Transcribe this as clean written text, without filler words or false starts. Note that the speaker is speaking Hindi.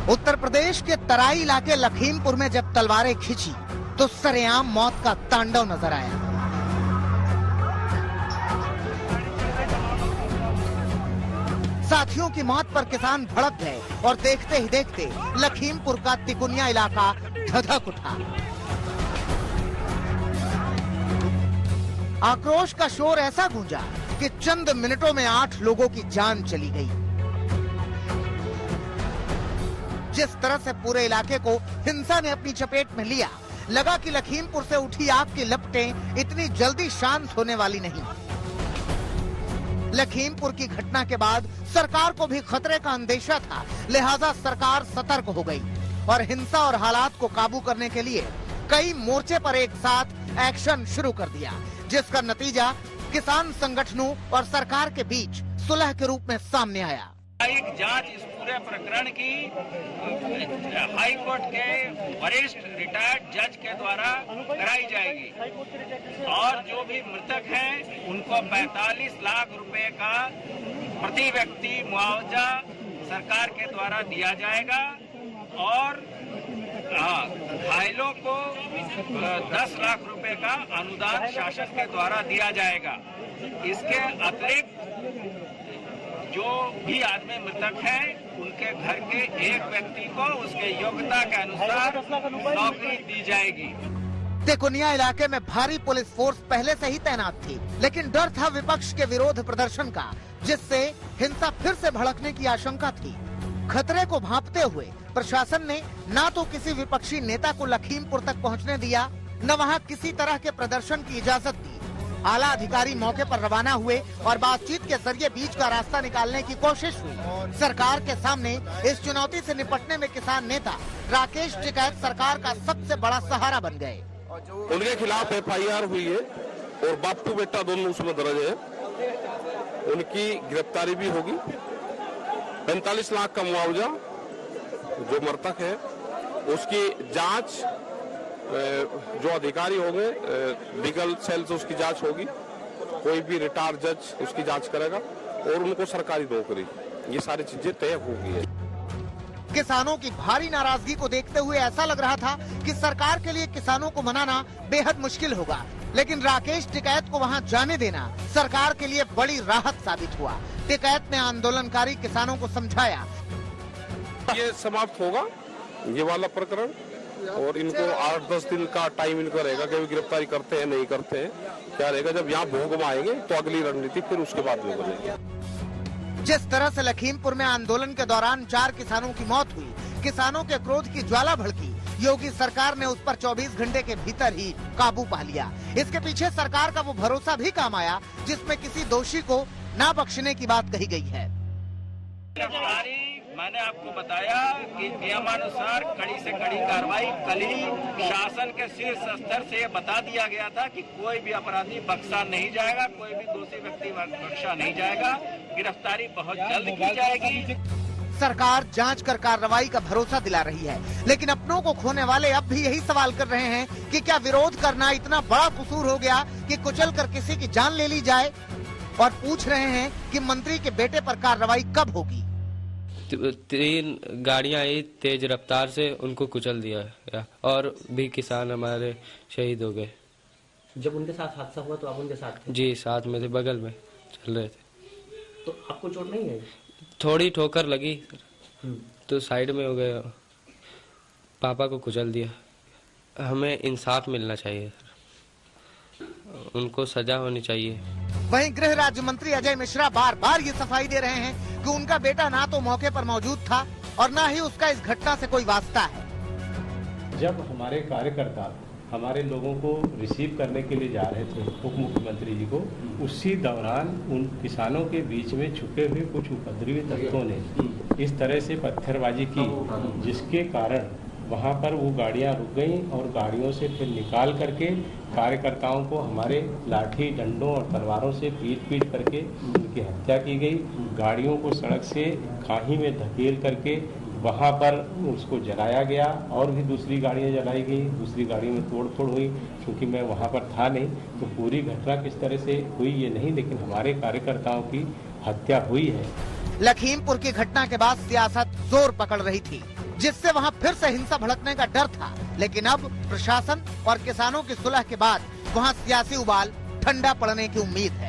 उत्तर प्रदेश के तराई इलाके लखीमपुर में जब तलवारें खिंची तो सरेआम मौत का तांडव नजर आया। साथियों की मौत पर किसान भड़क गए और देखते ही देखते लखीमपुर का तिकुनिया इलाका धधक उठा। आक्रोश का शोर ऐसा गूंजा कि चंद मिनटों में 8 लोगों की जान चली गई। जिस तरह से पूरे इलाके को हिंसा ने अपनी चपेट में लिया, लगा कि लखीमपुर से उठी आग की लपटें इतनी जल्दी शांत होने वाली नहीं। लखीमपुर की घटना के बाद सरकार को भी खतरे का अंदेशा था, लिहाजा सरकार सतर्क हो गई और हिंसा और हालात को काबू करने के लिए कई मोर्चे पर एक साथ एक्शन शुरू कर दिया, जिसका नतीजा किसान संगठनों और सरकार के बीच सुलह के रूप में सामने आया। एक जांच इस पूरे प्रकरण की हाई कोर्ट के वरिष्ठ रिटायर्ड जज के द्वारा कराई जाएगी और जो भी मृतक हैं उनको 45 लाख रुपए का प्रति व्यक्ति मुआवजा सरकार के द्वारा दिया जाएगा और घायलों को 10 लाख रुपए का अनुदान शासन के द्वारा दिया जाएगा। इसके अतिरिक्त जो भी आदमी मृतक हैं उनके घर के एक व्यक्ति को उसके योग्यता के अनुसार नौकरी दी जाएगी। तिकुनिया इलाके में भारी पुलिस फोर्स पहले से ही तैनात थी, लेकिन डर था विपक्ष के विरोध प्रदर्शन का, जिससे हिंसा फिर से भड़कने की आशंका थी। खतरे को भांपते हुए प्रशासन ने न तो किसी विपक्षी नेता को लखीमपुर तक पहुंचने दिया, न वहां किसी तरह के प्रदर्शन की इजाजत दी। आला अधिकारी मौके पर रवाना हुए और बातचीत के जरिए बीच का रास्ता निकालने की कोशिश हुई। सरकार के सामने इस चुनौती से निपटने में किसान नेता राकेश टिकैत सरकार का सबसे बड़ा सहारा बन गए। उनके खिलाफ FIR हुई है और बापू बेटा दोनों उसमें दर्ज है। उनकी गिरफ्तारी भी होगी। 45 लाख का मुआवजा जो मृतक है उसकी जांच जो अधिकारी होंगे लीगल सेल से उसकी जांच होगी। कोई भी रिटायर्ड जज उसकी जांच करेगा और उनको सरकारी नौकरी, ये सारी चीजें तय हो गई है। किसानों की भारी नाराजगी को देखते हुए ऐसा लग रहा था कि सरकार के लिए किसानों को मनाना बेहद मुश्किल होगा, लेकिन राकेश टिकैत को वहां जाने देना सरकार के लिए बड़ी राहत साबित हुआ। टिकैत ने आंदोलनकारी किसानों को समझाया, ये समाप्त होगा ये वाला प्रकरण और इनको 8-10 दिन का टाइम इनको रहेगा कि वे गिरफ्तारी करते हैं नहीं करते हैं, क्या रहेगा। जब यहाँ भोग में आएंगे तो अगली रणनीति फिर उसके बाद में बनेगी। जिस तरह से लखीमपुर में आंदोलन के दौरान 4 किसानों की मौत हुई, किसानों के क्रोध की ज्वाला भड़की, योगी सरकार ने उस पर 24 घंटे के भीतर ही काबू पा लिया। इसके पीछे सरकार का वो भरोसा भी काम आया जिसमें किसी दोषी को न बख्शने की बात कही गई है। मैंने आपको बताया कि नियमानुसार कड़ी से कड़ी कार्रवाई कल ही शासन के शीर्ष स्तर से बता दिया गया था कि कोई भी अपराधी बख्शा नहीं जाएगा, कोई भी दोषी व्यक्ति बख्शा नहीं जाएगा, गिरफ्तारी बहुत जल्द की जाएगी। सरकार जांच कर कार्रवाई का भरोसा दिला रही है, लेकिन अपनों को खोने वाले अब भी यही सवाल कर रहे हैं कि क्या विरोध करना इतना बड़ा कसूर हो गया कि कुचल कर किसी की जान ले ली जाए, और पूछ रहे हैं कि मंत्री के बेटे पर कार्रवाई कब होगी। 3 गाड़ियां आई तेज रफ्तार से, उनको कुचल दिया और भी किसान हमारे शहीद हो गए। जब उनके साथ हादसा हुआ तो आप उनके साथ थे? जी, साथ में थे, बगल में चल रहे थे। तो आपको चोट नहीं आई? थोड़ी ठोकर लगी तो साइड में हो गए, पापा को कुचल दिया। हमें इंसाफ मिलना चाहिए, उनको सजा होनी चाहिए। वहीं गृह राज्य मंत्री अजय मिश्रा बार बार ये सफाई दे रहे हैं कि उनका बेटा ना तो मौके पर मौजूद था और ना ही उसका इस घटना से कोई वास्ता है। जब हमारे कार्यकर्ता हमारे लोगों को रिसीव करने के लिए जा रहे थे उप मुख्यमंत्री जी को, उसी दौरान उन किसानों के बीच में छुपे हुए कुछ उपद्रवी तत्वों ने इस तरह से पत्थरबाजी की, जिसके कारण वहाँ पर वो गाड़ियाँ रुक गईं और गाड़ियों से फिर निकाल करके कार्यकर्ताओं को हमारे लाठी डंडों और तलवारों से पीट करके उनकी हत्या की गई। गाड़ियों को सड़क से खाई में धकेल करके वहाँ पर उसको जलाया गया और भी दूसरी गाड़ियाँ जलाई गई, दूसरी गाड़ी में तोड़फोड़ हुई। क्योंकि मैं वहाँ पर था नहीं तो पूरी घटना किस तरह से हुई ये नहीं, लेकिन हमारे कार्यकर्ताओं की हत्या हुई है। लखीमपुर की घटना के बाद सियासत जोर पकड़ रही थी। जिससे वहां फिर से हिंसा भड़कने का डर था। लेकिन अब प्रशासन और किसानों की सुलह के बाद वहां सियासी उबाल ठंडा पड़ने की उम्मीद है।